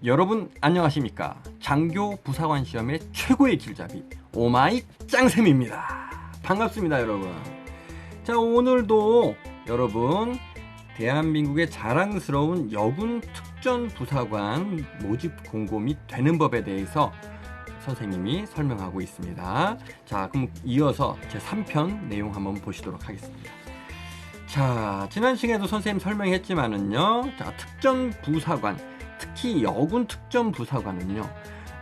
여러분 안녕하십니까? 장교 부사관 시험의 최고의 길잡이 오마이 짱쌤입니다. 반갑습니다 여러분. 자, 오늘도 여러분 대한민국의 자랑스러운 여군 특전 부사관 모집 공고 및 되는 법에 대해서 선생님이 설명하고 있습니다. 자, 그럼 이어서 제 3편 내용 한번 보시도록 하겠습니다. 자, 지난 시간에도 선생님 설명했지만은요, 자, 특전 부사관, 특히 여군 특전 부사관은요,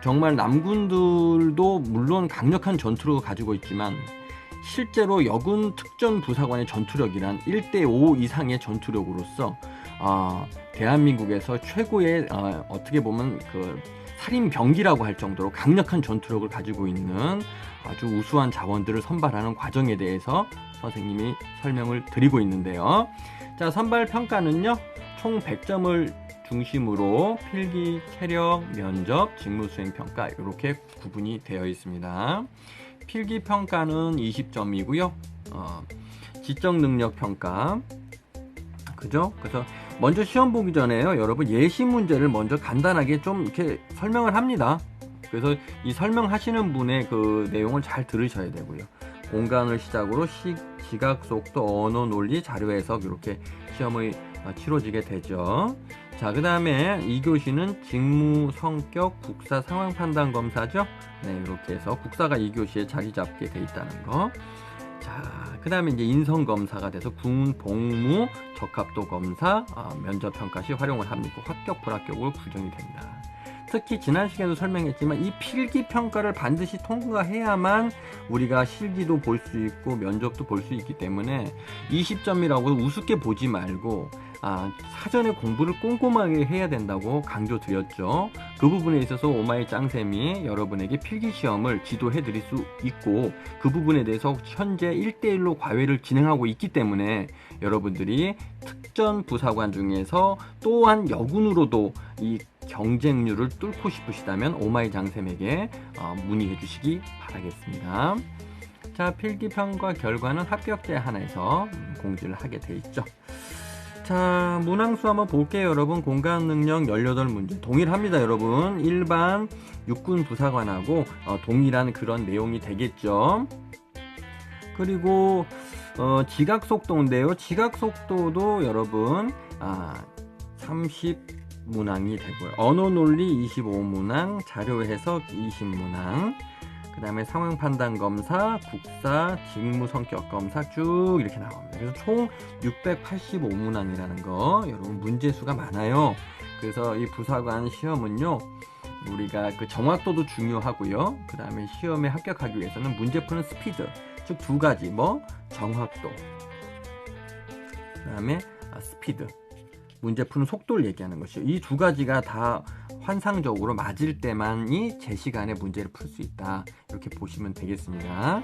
정말 남군들도 물론 강력한 전투력을 가지고 있지만 실제로 여군 특전 부사관의 전투력이란 1대5 이상의 전투력으로서 대한민국에서 최고의 어떻게 보면 그 살인병기라고 할 정도로 강력한 전투력을 가지고 있는 아주 우수한 자원들을 선발하는 과정에 대해서 선생님이 설명을 드리고 있는데요. 자, 선발 평가는요, 총 100점을 중심으로 필기, 체력, 면접, 직무수행 평가 이렇게 구분이 되어 있습니다. 필기 평가는 20점이고요. 지적 능력 평가, 그죠? 그래서 먼저 시험 보기 전에요, 여러분 예시 문제를 먼저 간단하게 좀 이렇게 설명을 합니다. 그래서 이 설명하시는 분의 그 내용을 잘 들으셔야 되고요. 공간을 시작으로 시각, 속도, 언어, 논리, 자료 해석 이렇게 시험이 치러지게 되죠. 자, 그 다음에 2교시는 직무, 성격, 국사 상황 판단 검사죠. 네, 이렇게 해서 국사가 2교시에 자리 잡게 돼 있다는 거. 자, 그 다음에 이제 인성검사가 돼서 군, 복무, 적합도 검사, 면접 평가 시 활용을 합니다. 합격, 불합격으로 규정이 됩니다. 특히 지난 시간에도 설명했지만 이 필기 평가를 반드시 통과해야만 우리가 실기도 볼 수 있고 면접도 볼 수 있기 때문에 20점이라고 우습게 보지 말고 사전에 공부를 꼼꼼하게 해야 된다고 강조드렸죠. 그 부분에 있어서 오마이 짱쌤이 여러분에게 필기시험을 지도해 드릴 수 있고 그 부분에 대해서 현재 1대1로 과외를 진행하고 있기 때문에 여러분들이 특전 부사관 중에서 또한 여군으로도 이 경쟁률을 뚫고 싶으시다면 오마이 짱쌤에게 문의해 주시기 바라겠습니다. 자, 필기평가 결과는 합격자에 한해서 공지를 하게 돼 있죠. 자, 문항수 한번 볼게요 여러분. 공간 능력 18문제 동일합니다 여러분. 일반 육군 부사관하고 동일한 그런 내용이 되겠죠. 그리고 지각 속도인데요, 지각 속도도 여러분 30문항이 되고요. 언어 논리 25문항, 자료 해석 20문항, 그 다음에 상황 판단 검사, 국사, 직무 성격 검사 쭉 이렇게 나옵니다. 그래서 총 685문항이라는 거, 여러분 문제수가 많아요. 그래서 이 부사관 시험은요, 우리가 그 정확도도 중요하고요. 그 다음에 시험에 합격하기 위해서는 문제 푸는 스피드, 즉 두 가지, 정확도, 그 다음에 스피드, 문제 푸는 속도를 얘기하는 것이요. 이 두 가지가 다 환상적으로 맞을 때만이 제 시간에 문제를 풀 수 있다. 이렇게 보시면 되겠습니다.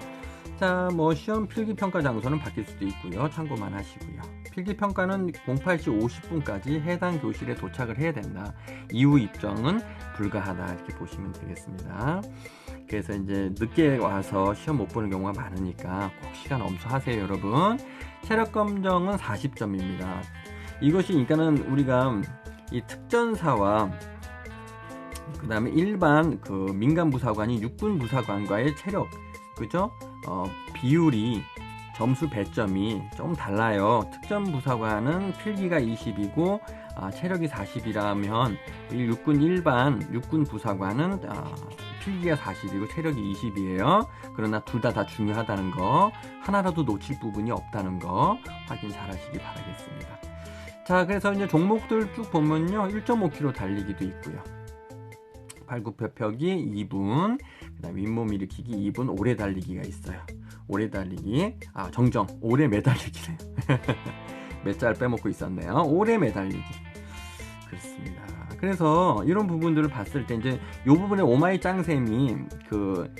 자, 시험 필기평가 장소는 바뀔 수도 있고요. 참고만 하시고요. 필기평가는 08시 50분까지 해당 교실에 도착을 해야 된다. 이후 입정은 불가하다. 이렇게 보시면 되겠습니다. 그래서 이제 늦게 와서 시험 못 보는 경우가 많으니까 꼭 시간 엄수하세요, 여러분. 체력 검정은 40점입니다. 이것이 그러니까는 우리가 이 특전사와 그 다음에 일반 그 민간 부사관이 육군 부사관과의 체력, 그죠? 비율이 점수 배점이 좀 달라요. 특전 부사관은 필기가 20이고 체력이 40이라면 일반 육군 부사관은 필기가 40이고 체력이 20이에요. 그러나 둘 다 중요하다는 거, 하나라도 놓칠 부분이 없다는 거 확인 잘 하시기 바라겠습니다. 자, 그래서 이제 종목들 쭉 보면요, 1.5km 달리기도 있고요. 팔굽혀펴기 2분, 그 다음에 윗몸 일으키기 2분, 오래 달리기가 있어요. 오래 달리기, 정정, 오래 매달리기래요. 몇 잘 빼먹고 있었네요. 오래 매달리기. 그렇습니다. 그래서 이런 부분들을 봤을 때 이제 이 부분에 오마이 짱쌤이 그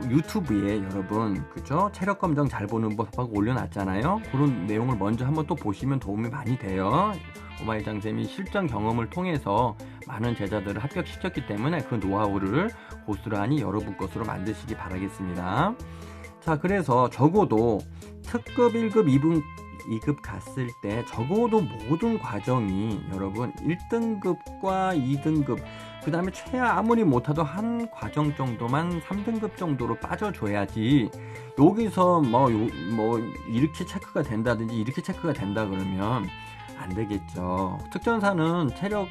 유튜브에 여러분, 그죠? 체력 검정 잘 보는 법하고 올려놨잖아요. 그런 내용을 먼저 한번 또 보시면 도움이 많이 돼요. 오마이 짱쌤이 실전 경험을 통해서 많은 제자들을 합격시켰기 때문에 그 노하우를 고스란히 여러분 것으로 만드시기 바라겠습니다. 자, 그래서 적어도 특급 1급 2분 2급 갔을 때 적어도 모든 과정이 여러분 1등급과 2등급 그 다음에 최하 아무리 못해도 한 과정 정도만 3등급 정도로 빠져줘야지 여기서 뭐 이렇게 체크가 된다든지 이렇게 체크가 된다 그러면 안 되겠죠. 특전사는 체력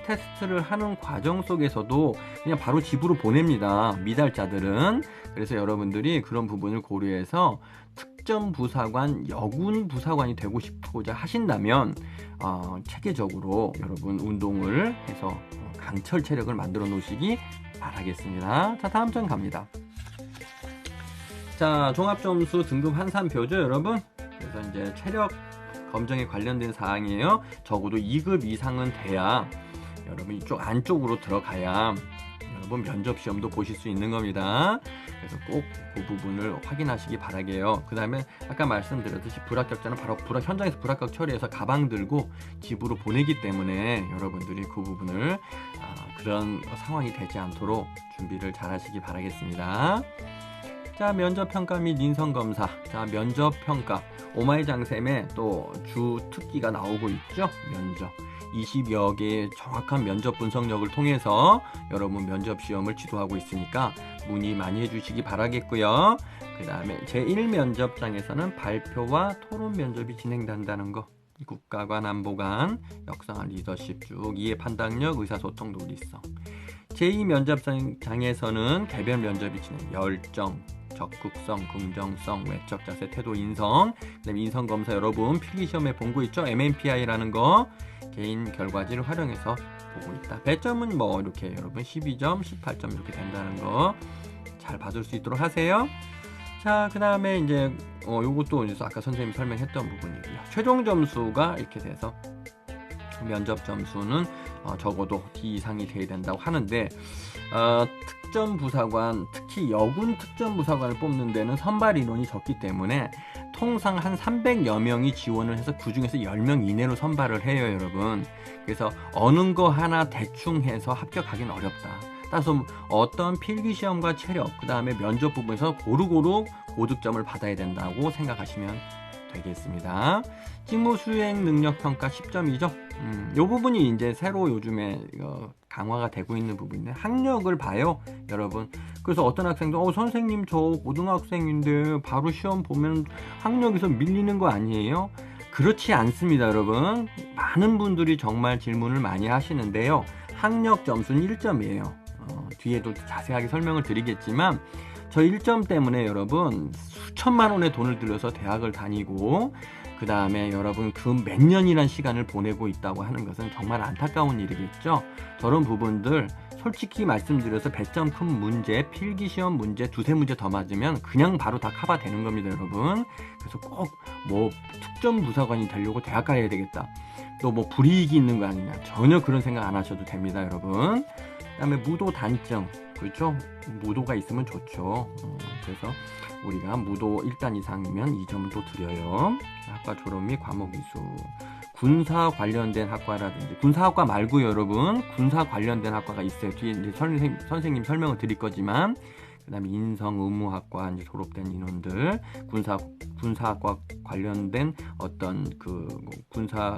테스트를 하는 과정 속에서도 그냥 바로 집으로 보냅니다. 미달자들은. 그래서 여러분들이 그런 부분을 고려해서 특전부사관, 여군부사관이 되고 싶고자 하신다면 체계적으로 여러분 운동을 해서 강철 체력을 만들어 놓으시기 바라겠습니다. 자, 다음 장 갑니다. 자, 종합점수 등급 환산표죠, 여러분. 그래서 이제 체력 검정에 관련된 사항이에요. 적어도 2급 이상은 돼야 여러분 이쪽 안쪽으로 들어가야 여러분 면접 시험도 보실 수 있는 겁니다. 그래서 꼭 그 부분을 확인하시기 바라게요. 그 다음에 아까 말씀드렸듯이 불합격자는 바로 현장에서 불합격 처리해서 가방 들고 집으로 보내기 때문에 여러분들이 그 부분을 그런 상황이 되지 않도록 준비를 잘 하시기 바라겠습니다. 자, 면접평가 및 인성검사. 자, 면접평가. 오마이장쌤의 또 주 특기가 나오고 있죠. 면접. 20여 개의 정확한 면접 분석력을 통해서 여러분 면접 시험을 지도하고 있으니까 문의 많이 해주시기 바라겠고요. 그 다음에 제1면접장에서는 발표와 토론 면접이 진행된다는 거. 국가관, 안보관, 역사관, 리더십 쭉 이해 판단력, 의사소통, 논리성. 제2면접장에서는 개별 면접이 진행, 열정, 적극성, 긍정성, 외적 자세, 태도, 인성. 그다음에 인성검사 여러분 필기시험에 본 거 있죠? MMPI라는 거 개인 결과지를 활용해서 보고 있다. 배점은 뭐 이렇게 여러분 12점, 18점 이렇게 된다는 거 잘 받을 수 있도록 하세요. 자, 그 다음에 이제 요것도 이제 아까 선생님이 설명했던 부분이고요. 최종 점수가 이렇게 돼서 면접 점수는 적어도 D 이상이 돼야 된다고 하는데 특전부사관, 특히 여군 특전부사관을 뽑는 데는 선발 인원이 적기 때문에 통상 한 300여 명이 지원을 해서 그 중에서 10명 이내로 선발을 해요, 여러분. 그래서 어느 거 하나 대충 해서 합격하기는 어렵다. 따라서 어떤 필기시험과 체력, 그 다음에 면접 부분에서 고루고루 고득점을 받아야 된다고 생각하시면 되겠습니다. 직무 수행 능력 평가 10점이죠. 이 부분이 이제 새로 요즘에 강화가 되고 있는 부분인데 학력을 봐요, 여러분. 그래서 어떤 학생도 선생님 저 고등학생인데 바로 시험 보면 학력에서 밀리는 거 아니에요? 그렇지 않습니다, 여러분. 많은 분들이 정말 질문을 많이 하시는데요. 학력 점수는 1점이에요. 뒤에도 자세하게 설명을 드리겠지만 저 1점 때문에 여러분 수천만 원의 돈을 들여서 대학을 다니고 그 다음에 여러분 그 몇 년이란 시간을 보내고 있다고 하는 것은 정말 안타까운 일이겠죠. 저런 부분들 솔직히 말씀드려서 배점 큰 문제, 필기시험 문제 두세 문제 더 맞으면 그냥 바로 다 커버되는 겁니다, 여러분. 그래서 꼭 뭐 특전부사관이 되려고 대학 가야 되겠다, 또 뭐 불이익이 있는 거 아니냐, 전혀 그런 생각 안 하셔도 됩니다, 여러분. 그 다음에 무도 단점, 그렇죠? 무도가 있으면 좋죠. 그래서 우리가 무도 1단 이상이면 2점을 또 드려요. 학과 졸업 및 과목 이수. 군사 관련된 학과라든지, 군사학과 말고요, 여러분. 군사 관련된 학과가 있어요. 뒤에 이제 선생님 설명을 드릴 거지만, 그 다음에 인성 의무학과 이제 졸업된 인원들, 군사학과 관련된 어떤 군사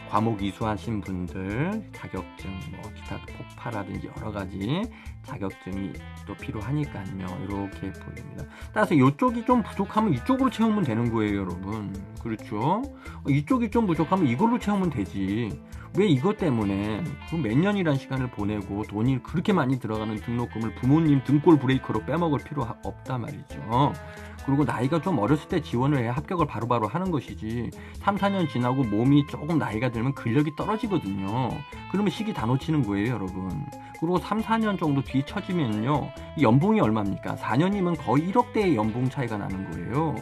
과목 이수하신 분들, 자격증, 뭐 기타 폭파라든지 여러 가지 자격증이 또 필요하니까요. 이렇게 보입니다. 따라서 이쪽이 좀 부족하면 이쪽으로 채우면 되는 거예요, 여러분. 그렇죠? 이쪽이 좀 부족하면 이걸로 채우면 되지. 왜 이것 때문에 그 몇 년이란 시간을 보내고 돈이 그렇게 많이 들어가는 등록금을 부모님 등골 브레이커로 빼먹을 필요 없단 말이죠. 그리고 나이가 좀 어렸을 때 지원을 해야 합격을 바로바로 하는 것이지 3, 4년 지나고 몸이 조금 나이가 들면 근력이 떨어지거든요. 그러면 시기 다 놓치는 거예요, 여러분. 그리고 3, 4년 정도 뒤 처지면요, 이 연봉이 얼마입니까? 4년이면 거의 1억대의 연봉 차이가 나는 거예요.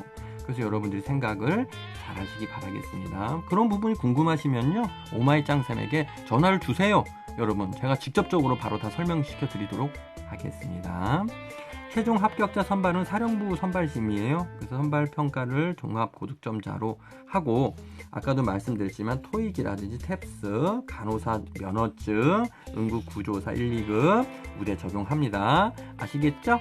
그래서 여러분들이 생각을 잘 하시기 바라겠습니다. 그런 부분이 궁금하시면요, 오마이짱쌤에게 전화를 주세요. 여러분, 제가 직접적으로 바로 다 설명시켜 드리도록 하겠습니다. 최종 합격자 선발은 사령부 선발심이에요. 그래서 선발 평가를 종합 고득점자로 하고, 아까도 말씀드렸지만 토익이라든지 탭스, 간호사 면허증, 응급구조사 1, 2급 우대 적용합니다. 아시겠죠?